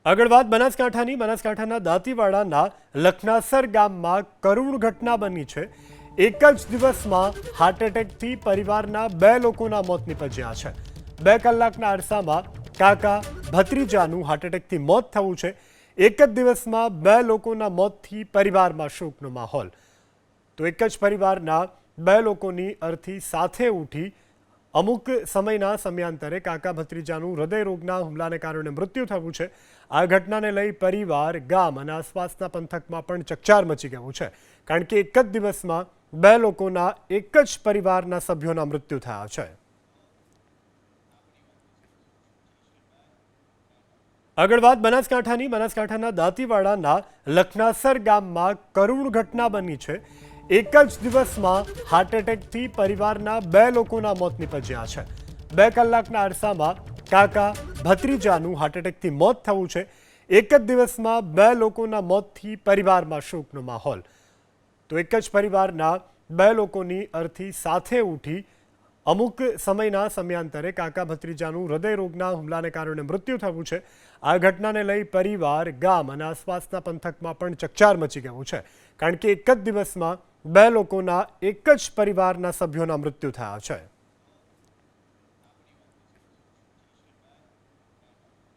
આગળ વાત બનાસકાંઠાના દાંતીવાડાના લખનાસર ગામમાં કરુણ ઘટના બની છે। એક જ દિવસમાં હાર્ટ એટેકથી પરિવારના 2 લોકોના મોત નીપજ્યા છે। 2 કલાકના અરસામાં કાકા ભત્રીજાનું હાર્ટ એટેકથી મોત થયું છે। એક જ દિવસમાં 2 લોકોના મોતથી પરિવારમાં શોકનો માહોલ। તો એક જ પરિવારના 2 લોકોની અર્થી સાથે ઉઠી। અમુક સમયના સમયાંતરે કાકા ભત્રીજાનું હૃદયરોગના હુમલાને કારણે મૃત્યુ થયું છે। આ ઘટનાને લઈ પરિવાર, ગામ અને આસપાસના પંથકમાં પણ ચકચાર મચી ગયું છે, કારણ કે એક જ દિવસમાં 2 લોકોના એક જ પરિવારના સભ્યોના મૃત્યુ થયા છે। આગળ વાત બનાસકાંઠાના દાંતીવાડાના લખનાસર ગામમાં કરુણ ઘટના બની છે। એક જ દિવસમાં હાર્ટ એટેકથી પરિવારના 2 લોકોના મોત નીપજ્યા છે। 2 કલાકના અરસામાં કાકા ભત્રીજાનું હાર્ટ એટેકથી મોત થયું છે। એક જ દિવસમાં 2 લોકોના મોતથી પરિવારમાં શોકનો માહોલ। તો એક જ પરિવારના 2 લોકોની અર્થી સાથે ઉઠી। અમુક સમયના સમયાંતરે કાકા ભત્રીજાનું હૃદયરોગના હુમલાને કારણે મૃત્યુ થયું છે। આ ઘટનાને લઈ પરિવાર, ગામ અને આસપાસના પંથકમાં પણ ચકચાર મચી ગયું છે, કારણ કે એક જ દિવસમાં 2 લોકોના એક જ પરિવારના સભ્યોના મૃત્યુ થયા છે।